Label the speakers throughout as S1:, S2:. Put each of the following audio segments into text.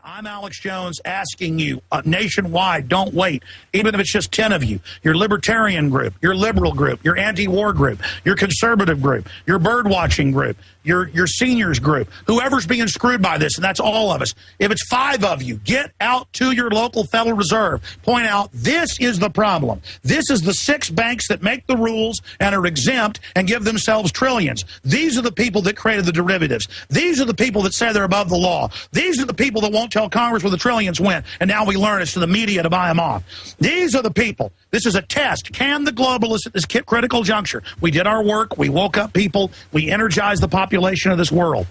S1: I'm Alex Jones asking you nationwide, don't wait. Even if it's just 10 of you, your libertarian group, your liberal group, your anti-war group, your conservative group, your bird-watching group, your seniors group, whoever's being screwed by this, and that's all of us. If it's 5 of you, get out to your local Federal Reserve. Point out, this is the problem. This is the 6 banks that make the rules and are exempt and give themselves trillions. These are the people that created the derivatives. These are the people that say they're above the law. These are the people that won't tell Congress where the trillions went, and now we learn it's to the media to buy them off. These are the people. This is a test. Can the globalists at this critical juncture? We did our work. We woke up people. We energized the population of this world.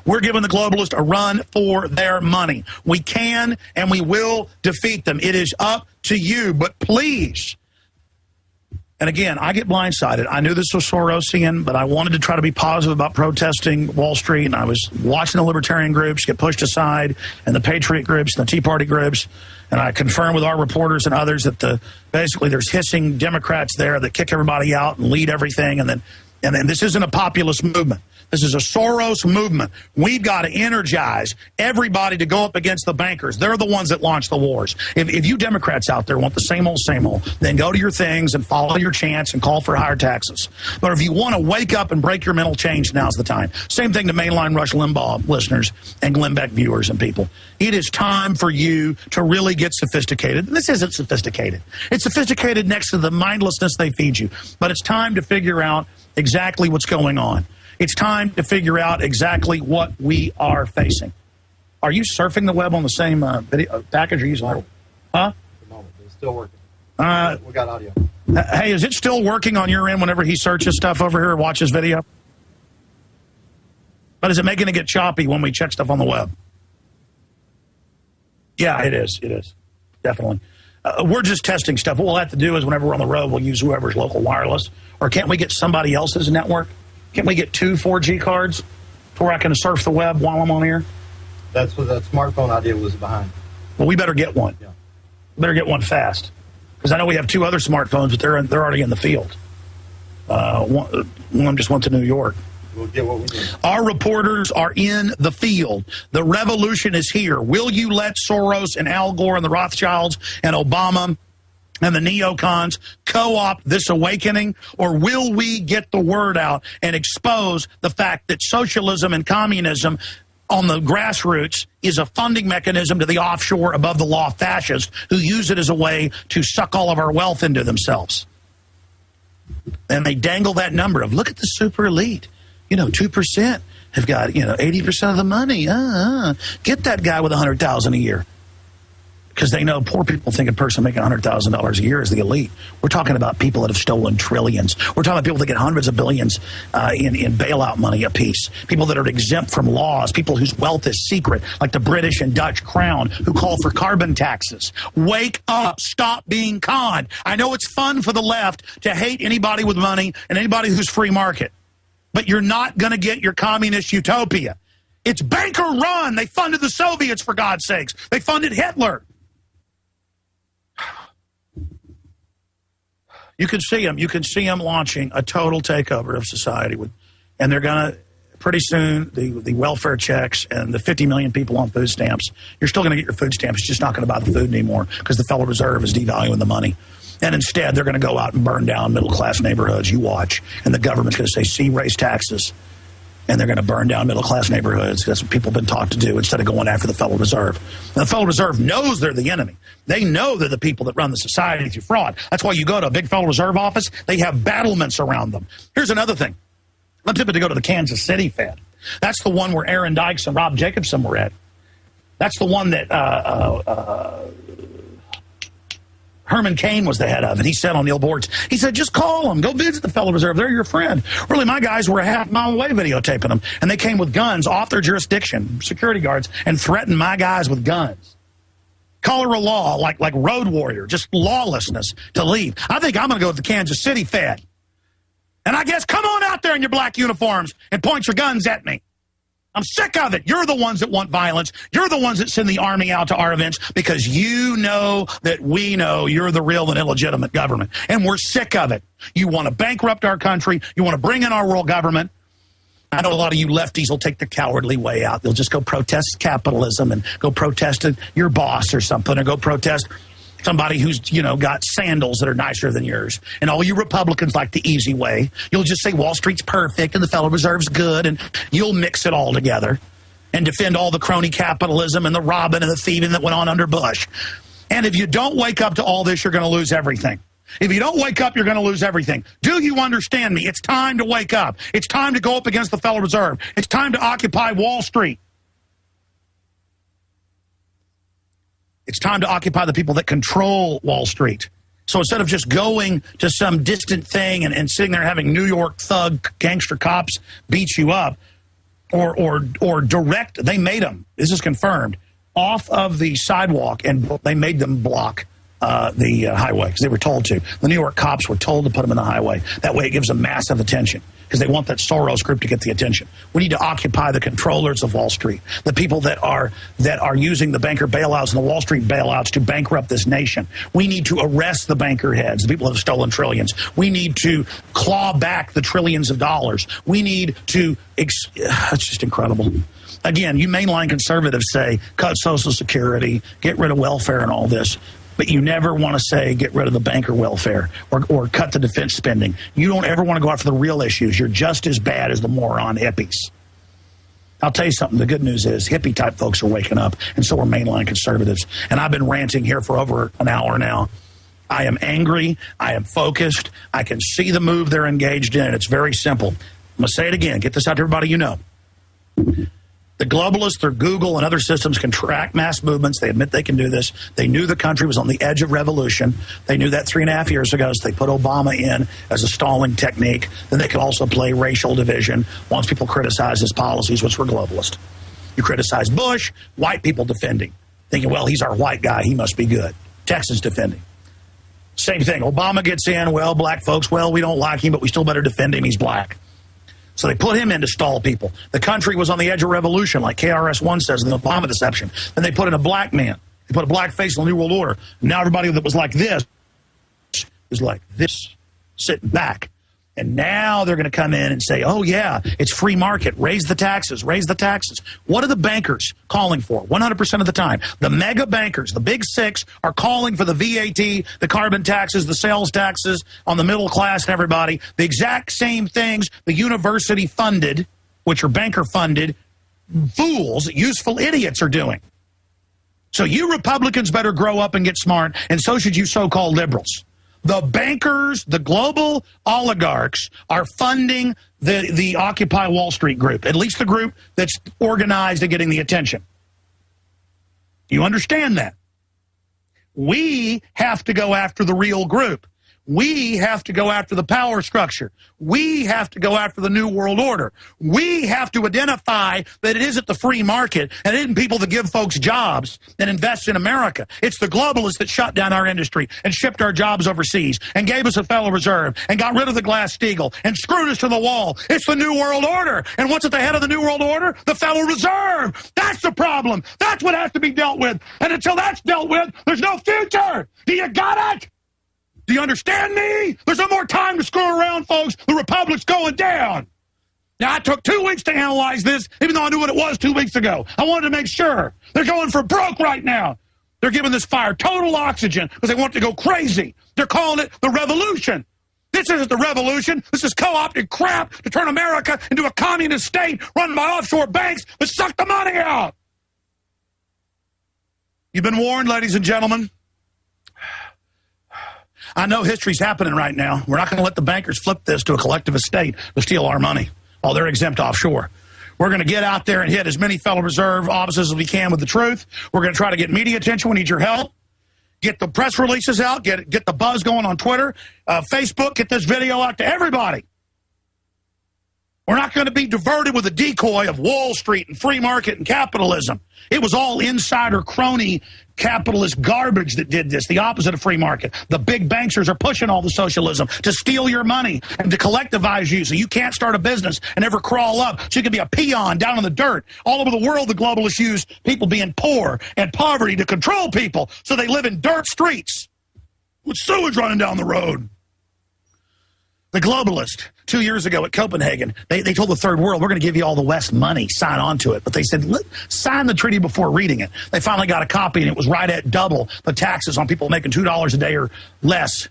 S1: We're giving the globalists a run for their money. We can and we will defeat them. It is up to you, but please. And again, I get blindsided. I knew this was Sorosian, but I wanted to try to be positive about protesting Wall Street, and I was watching the libertarian groups get pushed aside, and the Patriot groups, and the Tea Party groups, and I confirmed with our reporters and others that basically there's hissing Democrats there that kick everybody out and lead everything, and then this isn't a populist movement. This is a Soros movement. We've got to energize everybody to go up against the bankers. They're the ones that launch the wars. If you Democrats out there want the same old, then go to your things and follow your chants and call for higher taxes. But if you want to wake up and break your mental change, now's the time. Same thing to mainline Rush Limbaugh listeners and Glenn Beck viewers and people. It is time for you to really get sophisticated. And this isn't sophisticated. It's sophisticated next to the mindlessness they feed you. But it's time to figure out exactly what's going on. It's time to figure out exactly what we are facing. Are you surfing the web on the same video package or using it? Huh?
S2: At the moment, it's still working. We got audio.
S1: Hey, is it still working on your end whenever he searches stuff over here or watches video? But is it making it get choppy when we check stuff on the web? Yeah, it is. It is. Definitely. We're just testing stuff. What we'll have to do is whenever we're on the road, we'll use whoever's local wireless. Or can't we get somebody else's network? Can't we get 2 4G cards to where I can surf the web while I'm on here?
S2: That's what that smartphone idea was behind.
S1: Well, we better get one.
S2: Yeah.
S1: Better get one fast. Because I know we have 2 other smartphones, but they're already in the field. One of them just went to New York.
S2: We'll get what we need.
S1: Our reporters are in the field. The revolution is here. Will you let Soros and Al Gore and the Rothschilds and Obama and the neocons co-opt this awakening, or will we get the word out and expose the fact that socialism and communism on the grassroots is a funding mechanism to the offshore, above the law fascists who use it as a way to suck all of our wealth into themselves? And they dangle that number of, look at the super elite. 2% have got, 80% of the money. Get that guy with $100,000 a year. Because they know poor people think a person making $100,000 a year is the elite. We're talking about people that have stolen trillions. We're talking about people that get hundreds of billions in bailout money apiece. People that are exempt from laws. People whose wealth is secret, like the British and Dutch crown, who call for carbon taxes. Wake up. Stop being conned. I know it's fun for the left to hate anybody with money and anybody who's free market. But you're not going to get your communist utopia. It's banker run. They funded the Soviets, for God's sakes. They funded Hitler. You can see them. You can see them launching a total takeover of society. And they're going to, pretty soon, the welfare checks and the 50 million people on food stamps, you're still going to get your food stamps. You're just not going to buy the food anymore because the Federal Reserve is devaluing the money. And instead, they're going to go out and burn down middle-class neighborhoods. You watch. And the government's going to say, see, raise taxes. And they're going to burn down middle-class neighborhoods. That's what people have been taught to do instead of going after the Federal Reserve. And the Federal Reserve knows they're the enemy. They know they're the people that run the society through fraud. That's why you go to a big Federal Reserve office, they have battlements around them. Here's another thing. I'm tempted to go to the Kansas City Fed. That's the one where Aaron Dykes and Rob Jacobson were at. That's the one that Herman Cain was the head of, and he said on the old boards, he said, just call them. Go visit the Federal Reserve. They're your friend. Really, my guys were a half-mile away videotaping them, and they came with guns off their jurisdiction, security guards, and threatened my guys with guns. Color of law, like road warrior, just lawlessness to leave. I think I'm going to go to the Kansas City Fed. And I guess, come on out there in your black uniforms and point your guns at me. I'm sick of it. You're the ones that want violence. You're the ones that send the army out to our events because you know that we know you're the real and illegitimate government. And we're sick of it. You want to bankrupt our country. You want to bring in our world government. I know a lot of you lefties will take the cowardly way out. They'll just go protest capitalism and go protest your boss or something, or go protest somebody who's, got sandals that are nicer than yours. And all you Republicans like the easy way. You'll just say Wall Street's perfect and the Federal Reserve's good, and you'll mix it all together and defend all the crony capitalism and the robbing and the thieving that went on under Bush. And if you don't wake up to all this, you're going to lose everything. If you don't wake up, you're going to lose everything. Do you understand me? It's time to wake up. It's time to go up against the Federal Reserve. It's time to occupy Wall Street. It's time to occupy the people that control Wall Street. So instead of just going to some distant thing and sitting there having New York thug gangster cops beat you up, or direct, they made them, this is confirmed, off of the sidewalk, and they made them block the highway because they were told to. The New York cops were told to put them in the highway. That way it gives them massive attention because they want that Soros group to get the attention. We need to occupy the controllers of Wall Street, the people that are using the banker bailouts and the Wall Street bailouts to bankrupt this nation. We need to arrest the banker heads, the people that have stolen trillions. We need to claw back the trillions of dollars. We need to, it's just incredible. Again, you mainline conservatives say, cut Social Security, get rid of welfare and all this. But you never want to say get rid of the banker welfare or cut the defense spending. You don't ever want to go after the real issues. You're just as bad as the moron hippies. I'll tell you something. The good news is hippie-type folks are waking up, and so are mainline conservatives. And I've been ranting here for over an hour now. I am angry. I am focused. I can see the move they're engaged in, and it's very simple. I'm going to say it again. Get this out to everybody you know. The globalists, through Google and other systems, can track mass movements. They admit they can do this. They knew the country was on the edge of revolution. They knew that 3.5 years ago, so they put Obama in as a stalling technique. Then they could also play racial division once people criticize his policies, which were globalist. You criticize Bush, white people defending, thinking, well, he's our white guy, he must be good. Texans defending. Same thing. Obama gets in, well, black folks, well, we don't like him, but we still better defend him, he's black. So they put him in to stall people. The country was on the edge of revolution, like KRS-One says in the Obama deception. Then they put in a black man. They put a black face in the New World Order. And now everybody that was like this is like this, sitting back. And now they're going to come in and say, oh, yeah, it's free market. Raise the taxes. Raise the taxes. What are the bankers calling for 100% of the time? The mega bankers, the big six, are calling for the VAT, the carbon taxes, the sales taxes on the middle class and everybody. The exact same things the university funded, which are banker funded, fools, useful idiots are doing. So you Republicans better grow up and get smart, and so should you so-called liberals. The bankers, the global oligarchs are funding the Occupy Wall Street group, at least the group that's organized and getting the attention. You understand that? We have to go after the real group. We have to go after the power structure. We have to go after the New World Order. We have to identify that it isn't the free market and it isn't people that give folks jobs and invest in America. It's the globalists that shut down our industry and shipped our jobs overseas and gave us a Federal Reserve and got rid of the Glass-Steagall and screwed us to the wall. It's the New World Order. And what's at the head of the New World Order? The Federal Reserve. That's the problem. That's what has to be dealt with. And until that's dealt with, there's no future. Do you got it? Do you understand me? There's no more time to screw around, folks. The Republic's going down. Now, I took 2 weeks to analyze this, even though I knew what it was 2 weeks ago. I wanted to make sure. They're going for broke right now. They're giving this fire total oxygen because they want it to go crazy. They're calling it the revolution. This isn't the revolution. This is co-opted crap to turn America into a communist state run by offshore banks that suck the money out. You've been warned, ladies and gentlemen. I know history's happening right now. We're not going to let the bankers flip this to a collective estate to steal our money while they're exempt offshore. We're going to get out there and hit as many Federal Reserve offices as we can with the truth. We're going to try to get media attention. We need your help. Get the press releases out. Get the buzz going on Twitter, Facebook. Get this video out to everybody. We're not going to be diverted with a decoy of Wall Street and free market and capitalism. It was all insider crony capitalist garbage that did this, the opposite of free market. The big banksters are pushing all the socialism to steal your money and to collectivize you so you can't start a business and ever crawl up so you can be a peon down in the dirt. All over the world, the globalists use people being poor and poverty to control people so they live in dirt streets with sewage running down the road. The globalist 2 years ago at Copenhagen, they told the third world, we're going to give you all the West money, sign on to it. But they said, sign the treaty before reading it. They finally got a copy, and it was right at double the taxes on people making $2 a day or less.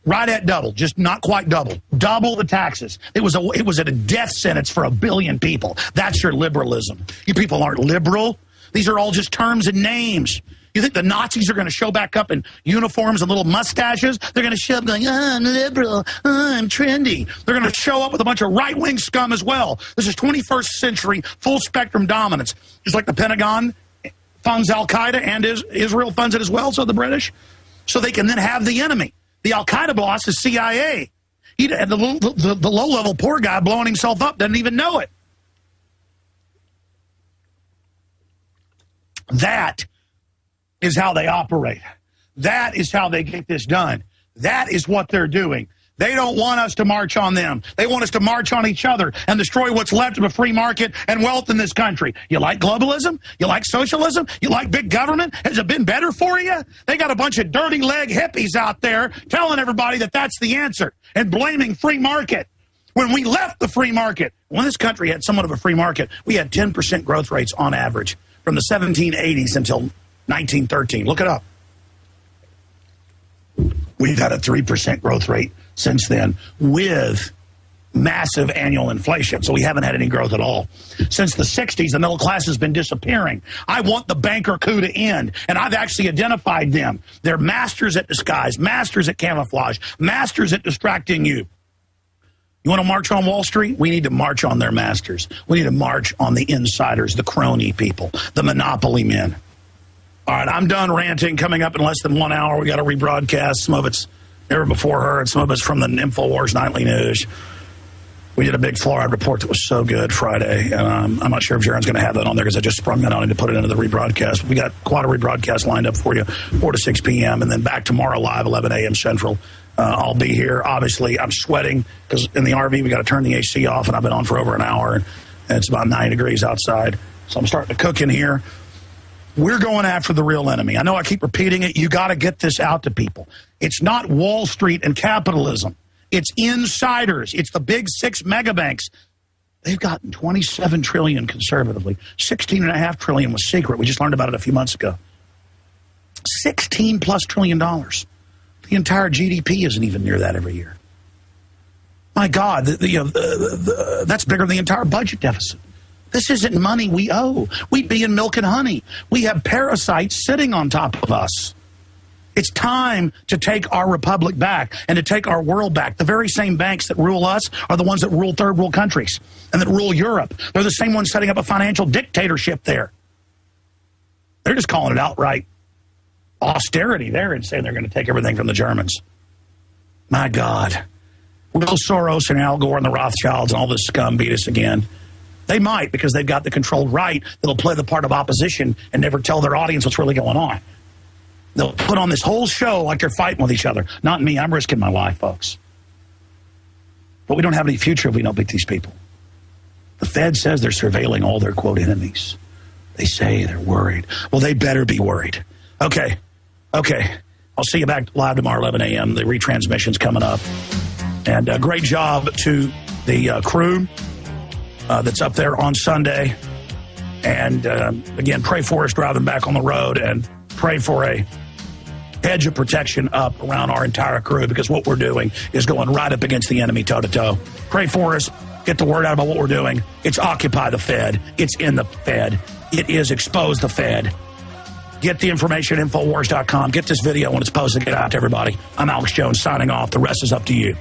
S1: Right at double, just not quite double. Double the taxes. It was at a death sentence for 1 billion people. That's your liberalism. You people aren't liberal. These are all just terms and names. You think the Nazis are going to show back up in uniforms and little mustaches? They're going to show up going, I'm liberal, I'm trendy. They're going to show up with a bunch of right-wing scum as well. This is 21st century full-spectrum dominance. Just like the Pentagon funds Al-Qaeda and Israel funds it as well, so the British. So they can then have the enemy. The Al-Qaeda boss is CIA. And the low-level poor guy blowing himself up doesn't even know it. That is how they operate. That is how they get this done. That is what they're doing. They don't want us to march on them. They want us to march on each other and destroy what's left of a free market and wealth in this country. You like globalism? You like socialism? You like big government? Has it been better for you? They got a bunch of dirty leg hippies out there telling everybody that that's the answer and blaming free market. When we left the free market, when this country had somewhat of a free market, we had 10% growth rates on average from the 1780s until 1913. Look it up. We've had a 3% growth rate since then with massive annual inflation. So we haven't had any growth at all. Since the 60s, the middle class has been disappearing. I want the banker coup to end, and I've actually identified them. They're masters at disguise, masters at camouflage, masters at distracting you. You want to march on Wall Street? We need to march on their masters. We need to march on the insiders, the crony people, the monopoly men. All right, I'm done ranting. Coming up in less than 1 hour, we got a rebroadcast. Some of it's never before heard. Some of it's from the InfoWars Nightly News. We did a big fluoride report that was so good Friday. And I'm not sure if Jaron's going to have that on there because I just sprung that on him to put it into the rebroadcast. We got quite a rebroadcast lined up for you, 4 to 6 p.m. And then back tomorrow live, 11 a.m. Central. I'll be here. Obviously, I'm sweating because in the RV, we got to turn the AC off. And I've been on for over an hour. And it's about 9 degrees outside. So I'm starting to cook in here. We're going after the real enemy. I know I keep repeating it. You got to get this out to people. It's not Wall Street and capitalism. It's insiders. It's the big 6 megabanks. They've gotten $27 trillion conservatively. $16.5 trillion was secret. We just learned about it a few months ago. $16+ trillion. The entire GDP isn't even near that every year. My God, that's bigger than the entire budget deficit. This isn't money we owe. We'd be in milk and honey. We have parasites sitting on top of us. It's time to take our republic back and to take our world back. The very same banks that rule us are the ones that rule third world countries and that rule Europe. They're the same ones setting up a financial dictatorship there. They're just calling it outright austerity there and saying they're going to take everything from the Germans. My God. Will Soros and Al Gore and the Rothschilds and all this scum beat us again? They might, because they've got the controlled right that'll play the part of opposition and never tell their audience what's really going on. They'll put on this whole show like they're fighting with each other. Not me. I'm risking my life, folks. But we don't have any future if we don't beat these people. The Fed says they're surveilling all their, quote, enemies. They say they're worried. Well, they better be worried. Okay. I'll see you back live tomorrow, 11 a.m. The retransmission's coming up. And great job to the crew that's up there on Sunday. And again, pray for us driving back on the road and pray for a hedge of protection up around our entire crew, because what we're doing is going right up against the enemy toe-to-toe. Pray for us. Get the word out about what we're doing. It's Occupy the Fed. It's in the Fed. It is Expose the Fed. Get the information at Infowars.com. Get this video when it's posted. Get out to everybody. I'm Alex Jones signing off. The rest is up to you.